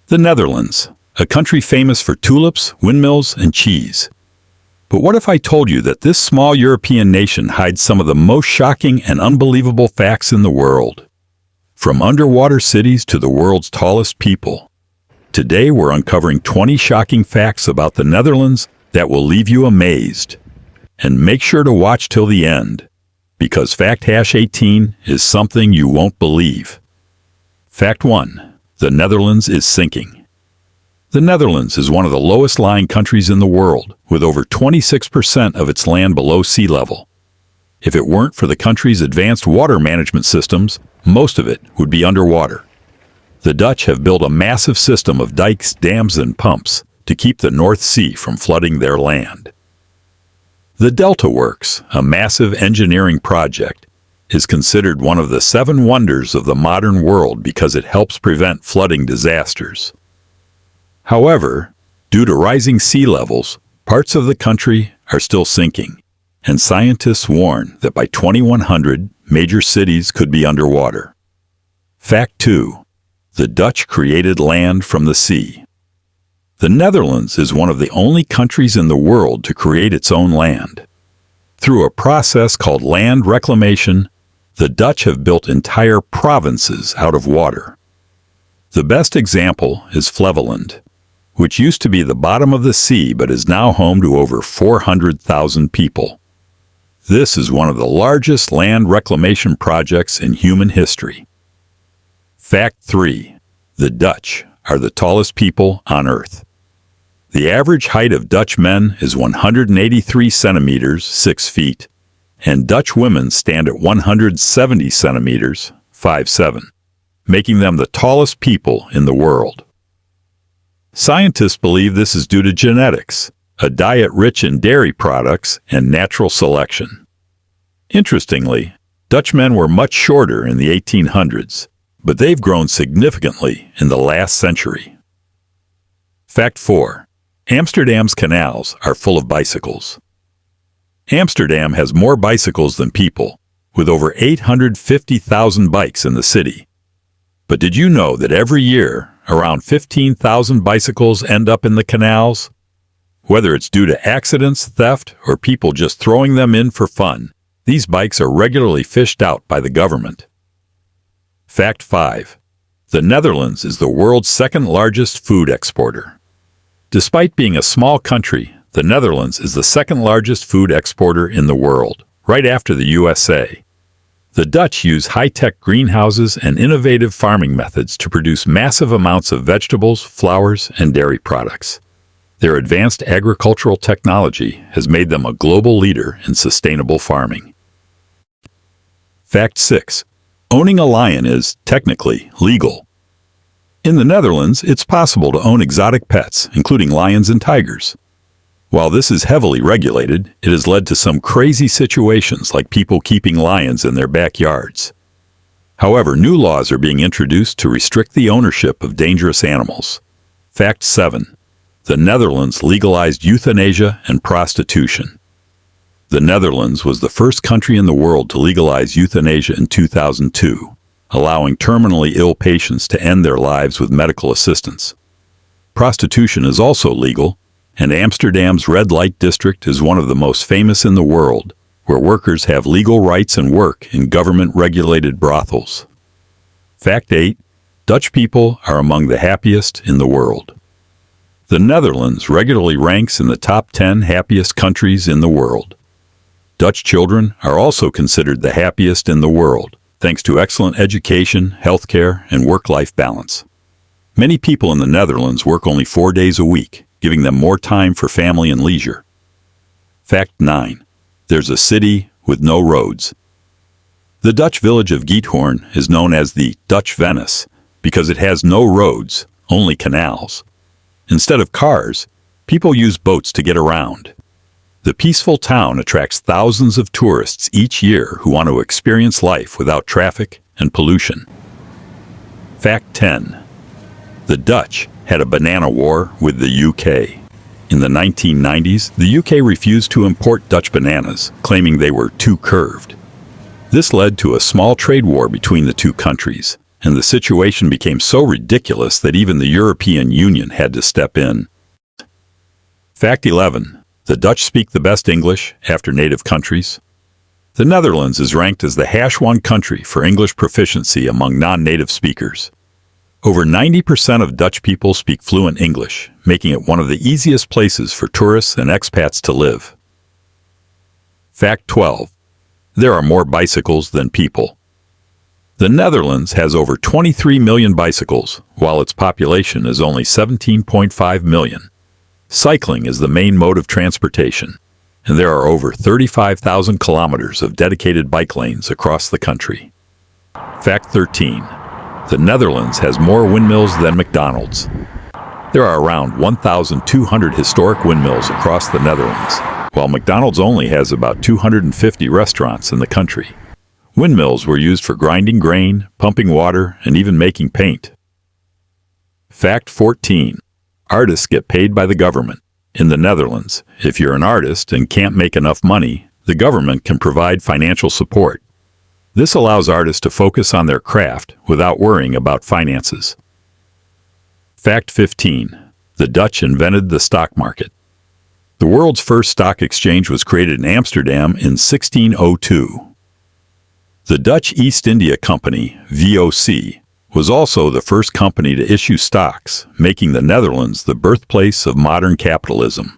The Netherlands, a country famous for tulips, windmills, and cheese. But what if I told you that this small European nation hides some of the most shocking and unbelievable facts in the world? From underwater cities to the world's tallest people. Today we're uncovering 20 shocking facts about the Netherlands that will leave you amazed. And make sure to watch till the end, because Fact #18 is something you won't believe. Fact 1. The Netherlands is sinking. The Netherlands is one of the lowest-lying countries in the world, with over 26% of its land below sea level. If it weren't for the country's advanced water management systems, most of it would be underwater. The Dutch have built a massive system of dikes, dams, and pumps to keep the North Sea from flooding their land. The Delta Works, a massive engineering project, is considered one of the 7 wonders of the modern world because it helps prevent flooding disasters. However, due to rising sea levels, parts of the country are still sinking, and scientists warn that by 2100, major cities could be underwater. Fact 2. The Dutch created land from the sea. The Netherlands is one of the only countries in the world to create its own land. Through a process called land reclamation, the Dutch have built entire provinces out of water. The best example is Flevoland, which used to be the bottom of the sea but is now home to over 400,000 people. This is one of the largest land reclamation projects in human history. Fact 3. The Dutch are the tallest people on Earth. The average height of Dutch men is 183 centimeters, 6 feet, and Dutch women stand at 170 centimeters, 5'7", making them the tallest people in the world. Scientists believe this is due to genetics, a diet rich in dairy products, and natural selection. Interestingly, Dutch men were much shorter in the 1800s, but they've grown significantly in the last century. Fact 4. Amsterdam's canals are full of bicycles. Amsterdam has more bicycles than people, with over 850,000 bikes in the city. But did you know that every year, around 15,000 bicycles end up in the canals? Whether it's due to accidents, theft, or people just throwing them in for fun, these bikes are regularly fished out by the government. Fact 5. The Netherlands is the world's second largest food exporter. Despite being a small country, the Netherlands is the second largest food exporter in the world, right after the USA. The Dutch use high-tech greenhouses and innovative farming methods to produce massive amounts of vegetables, flowers, and dairy products. Their advanced agricultural technology has made them a global leader in sustainable farming. Fact 6. Owning a lion is, technically, legal. In the Netherlands, it's possible to own exotic pets, including lions and tigers. While this is heavily regulated, it has led to some crazy situations like people keeping lions in their backyards. However, new laws are being introduced to restrict the ownership of dangerous animals. Fact 7. The Netherlands legalized euthanasia and prostitution. The Netherlands was the first country in the world to legalize euthanasia in 2002, allowing terminally ill patients to end their lives with medical assistance. Prostitution is also legal, and Amsterdam's red light district is one of the most famous in the world, where workers have legal rights and work in government-regulated brothels. Fact 8. Dutch people are among the happiest in the world. The Netherlands regularly ranks in the top 10 happiest countries in the world. Dutch children are also considered the happiest in the world, thanks to excellent education, healthcare, and work-life balance. Many people in the Netherlands work only 4 days a week, giving them more time for family and leisure. Fact 9. There's a city with no roads. The Dutch village of Giethoorn is known as the Dutch Venice because it has no roads, only canals. Instead of cars, people use boats to get around. The peaceful town attracts thousands of tourists each year who want to experience life without traffic and pollution. Fact 10. The Dutch had a banana war with the UK. In the 1990s, the UK refused to import Dutch bananas, claiming they were too curved. This led to a small trade war between the two countries, and the situation became so ridiculous that even the European Union had to step in. Fact 11. The Dutch speak the best English after native countries. The Netherlands is ranked as the #1 country for English proficiency among non-native speakers. Over 90% of Dutch people speak fluent English, making it one of the easiest places for tourists and expats to live. Fact 12. There are more bicycles than people. The Netherlands has over 23 million bicycles, while its population is only 17.5 million. Cycling is the main mode of transportation, and there are over 35,000 kilometers of dedicated bike lanes across the country. Fact 13. The Netherlands has more windmills than McDonald's. There are around 1,200 historic windmills across the Netherlands, while McDonald's only has about 250 restaurants in the country. Windmills were used for grinding grain, pumping water, and even making paint. Fact 14. Artists get paid by the government. In the Netherlands, if you're an artist and can't make enough money, the government can provide financial support. This allows artists to focus on their craft without worrying about finances. Fact 15. The Dutch invented the stock market. The world's first stock exchange was created in Amsterdam in 1602. The Dutch East India Company, VOC, was also the first company to issue stocks, making the Netherlands the birthplace of modern capitalism.